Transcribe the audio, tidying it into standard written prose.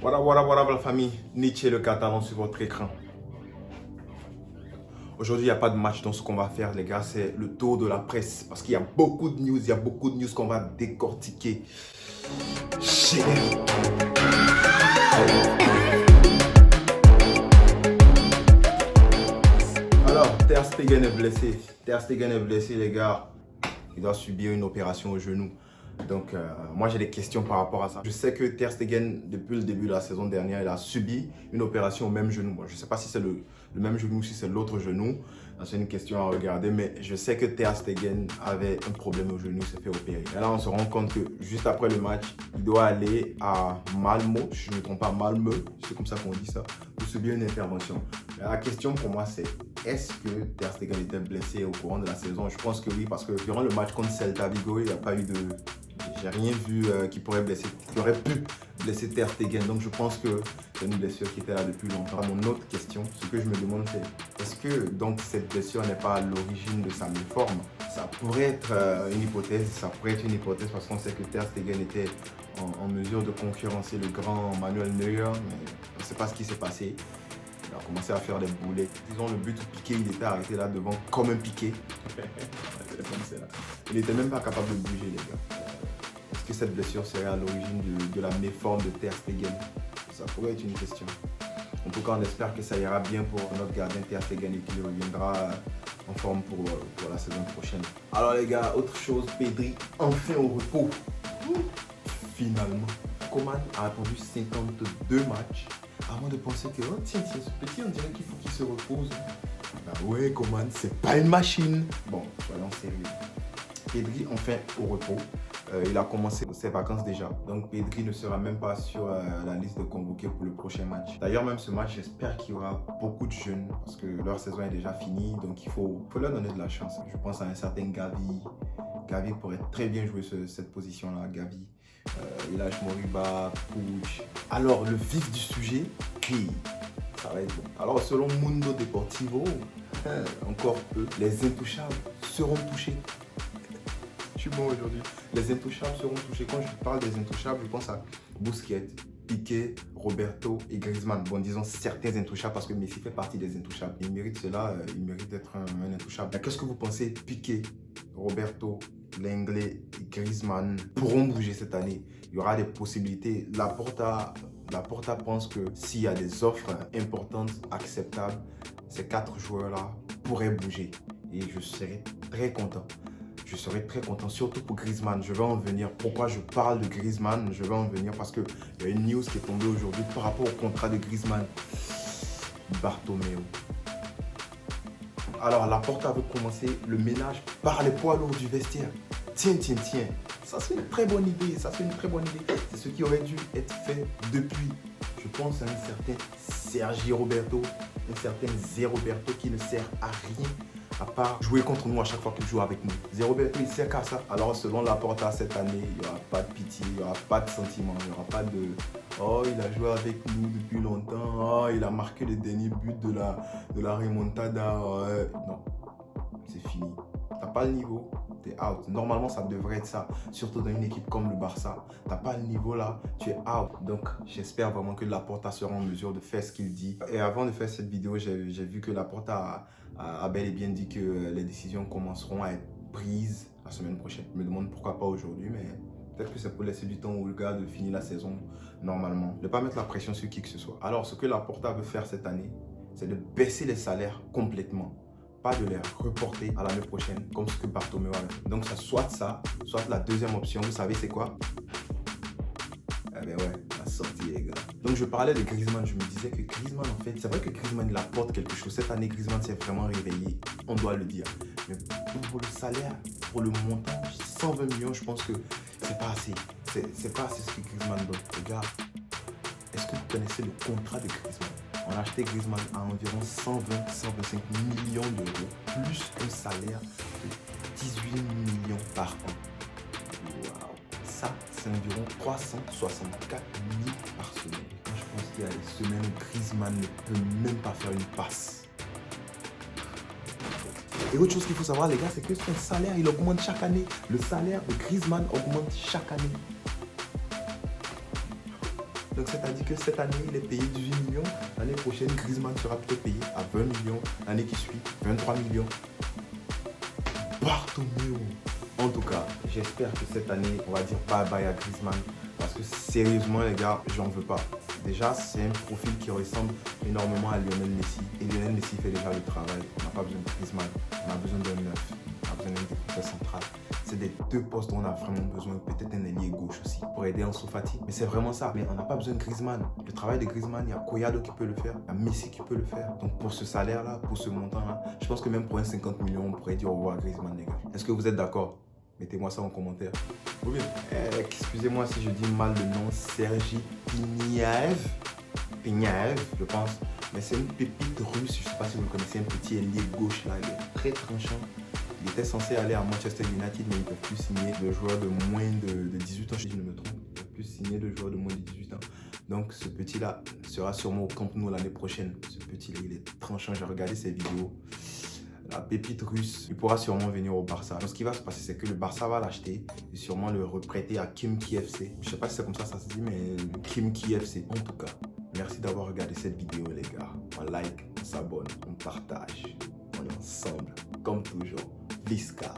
Voilà la famille, Nietzsche le Catalan sur votre écran. Aujourd'hui, il n'y a pas de match, donc ce qu'on va faire les gars, c'est le tour de la presse. Parce qu'il y a beaucoup de news, qu'on va décortiquer. Alors, Ter Stegen est blessé. Ter Stegen est blessé les gars. Il doit subir une opération au genou. Donc, moi, j'ai des questions par rapport à ça. Je sais que Ter Stegen, depuis le début de la saison dernière, il a subi une opération au même genou. Bon, je ne sais pas si c'est le même genou ou si c'est l'autre genou. C'est une question à regarder, mais je sais que Ter Stegen avait un problème au genou, il s'est fait opérer. Et là, on se rend compte que juste après le match, il doit aller à Malmö, si je ne me trompe pas, Malmö, c'est comme ça qu'on dit ça, pour subir une intervention. La question pour moi, c'est est-ce que Ter Stegen était blessé au courant de la saison? Je pense que oui, parce que durant le match contre Celta Vigo, il n'y a pas eu de... J'ai rien vu qui aurait pu blesser Ter Stegen. Donc je pense que c'est une blessure qui était là depuis longtemps. Mon autre question, ce que je me demande, c'est est-ce que donc cette blessure n'est pas à l'origine de sa méforme? Ça pourrait être une hypothèse, parce qu'on sait que Ter Stegen était en mesure de concurrencer le grand Manuel Neuer, mais on ne sait pas ce qui s'est passé. Il a commencé à faire des boulets. Disons, le but piqué, il était arrêté là devant comme un piqué. Il n'était même pas capable de bouger, les gars. Est-ce que cette blessure serait à l'origine de la méforme de Ter Stegen? Ça pourrait être une question. En tout cas, on espère que ça ira bien pour notre gardien Ter Stegen et qu'il reviendra en forme pour la saison prochaine. Alors les gars, autre chose, Pedri enfin au repos. Finalement, Coman a attendu 52 matchs avant de penser que oh, tiens, ce petit, on dirait qu'il faut qu'il se repose. Bah ouais, Coman, c'est pas une machine. Bon, soyons sérieux. Pedri enfin au repos. Il a commencé ses vacances déjà. Donc Pedri ne sera même pas sur la liste de convoqués pour le prochain match. D'ailleurs, même ce match, j'espère qu'il y aura beaucoup de jeunes parce que leur saison est déjà finie. Donc il faut leur donner de la chance. Je pense à un certain Gavi. Gavi pourrait très bien jouer cette position-là. Gavi, Ilaix Moriba, Puig. Alors, le vif du sujet, ça va être bon. Alors, selon Mundo Deportivo, encore peu, les intouchables seront touchés. Je suis bon aujourd'hui. Les intouchables seront touchés. Quand je parle des intouchables, je pense à Busquets, Piqué, Roberto et Griezmann. Bon, disons certains intouchables parce que Messi fait partie des intouchables. Il mérite cela, il mérite d'être un intouchable. Qu'est-ce que vous pensez? Piqué, Roberto, Lenglet et Griezmann pourront bouger cette année. Il y aura des possibilités. Laporta pense que s'il y a des offres importantes, acceptables, ces 4 joueurs-là pourraient bouger. Et je serai très content. Je serai très content, surtout pour Griezmann. Je vais en venir. Pourquoi je parle de Griezmann? Je vais en venir parce qu'il y a une news qui est tombée aujourd'hui par rapport au contrat de Griezmann. Bartomeu. Alors, Laporta veut commencer le ménage par les poids lourds du vestiaire. Tiens. Ça, c'est une très bonne idée. C'est ce qui aurait dû être fait depuis. Je pense à un certain Sergi Roberto, un certain Zé Roberto qui ne sert à rien à part jouer contre nous à chaque fois qu'il joue avec nous. Zé Roberto, il sert qu'à ça. Alors, selon Laporta, cette année, il n'y aura pas de pitié, il n'y aura pas de sentiment, il n'y aura pas de « Oh, il a joué avec nous depuis longtemps, oh, il a marqué le dernier but de la remontada. » Non, c'est fini. T'as pas le niveau, t'es out. Normalement, ça devrait être ça, surtout dans une équipe comme le Barça. T'as pas le niveau là, tu es out. Donc, j'espère vraiment que Laporta sera en mesure de faire ce qu'il dit. Et avant de faire cette vidéo, j'ai vu que Laporta a bel et bien dit que les décisions commenceront à être prises la semaine prochaine. Je me demande pourquoi pas aujourd'hui, mais peut-être que c'est pour laisser du temps au gars de finir la saison normalement. Ne pas mettre la pression sur qui que ce soit. Alors, ce que Laporta veut faire cette année, c'est de baisser les salaires complètement. Pas de les reporter à l'année prochaine, comme ce que Bartomeu a fait. Donc, ça, soit la deuxième option. Vous savez, c'est quoi? Eh bien ouais, la sortie les gars. Donc je parlais de Griezmann, je me disais que Griezmann en fait, c'est vrai que Griezmann il apporte quelque chose. Cette année Griezmann s'est vraiment réveillé, on doit le dire. Mais pour le salaire, pour le montant, 120 millions, je pense que c'est pas assez. C'est pas assez ce que Griezmann donne. Les gars, est-ce que vous connaissez le contrat de Griezmann? On a acheté Griezmann à environ 120-125 millions d'euros, plus un salaire de 18 millions par an. Waouh! Ça, c'est environ 364 000 par semaine. Quand je pense qu'il y a des semaines où Griezmann ne peut même pas faire une passe. Et autre chose qu'il faut savoir, les gars, c'est que son salaire, il augmente chaque année. Le salaire de Griezmann augmente chaque année. Donc c'est-à-dire que cette année, il est payé 18 millions. L'année prochaine, Griezmann sera peut-être payé à 20 millions. L'année qui suit, 23 millions. Bartomeu. En tout cas, j'espère que cette année, on va dire bye bye à Griezmann. Parce que sérieusement, les gars, j'en veux pas. Déjà, c'est un profil qui ressemble énormément à Lionel Messi. Et Lionel Messi fait déjà le travail. On n'a pas besoin de Griezmann. On a besoin d'un neuf. On a besoin d'un défenseur central. C'est des deux postes dont on a vraiment besoin. Peut-être un ailier gauche aussi pour aider Ansu Fati. Mais c'est vraiment ça. Mais on n'a pas besoin de Griezmann. Le travail de Griezmann, il y a Collado qui peut le faire. Il y a Messi qui peut le faire. Donc pour ce salaire-là, pour ce montant-là, je pense que même pour un 50 millions, on pourrait dire au revoir à Griezmann, les gars. Est-ce que vous êtes d'accord? Mettez-moi ça en commentaire. Ou bien, excusez-moi si je dis mal le nom, Sergi Pignaev, je pense. Mais c'est une pépite russe, je ne sais pas si vous le connaissez, un petit ailier gauche là, il est très tranchant. Il était censé aller à Manchester United, mais il ne peut plus signer de joueurs de moins de 18 ans, si je ne me trompe. Il ne peut plus signer de joueurs de moins de 18 ans. Donc ce petit-là sera sûrement au Camp Nou l'année prochaine. Ce petit-là, il est tranchant, j'ai regardé ses vidéos. La pépite russe, il pourra sûrement venir au Barça. Donc ce qui va se passer, c'est que le Barça va l'acheter et sûrement le reprêter à Khimki FC. Je sais pas si c'est comme ça se dit, mais Khimki FC. En tout cas, merci d'avoir regardé cette vidéo, les gars. On like, on s'abonne, on partage. On est ensemble, comme toujours. Visca.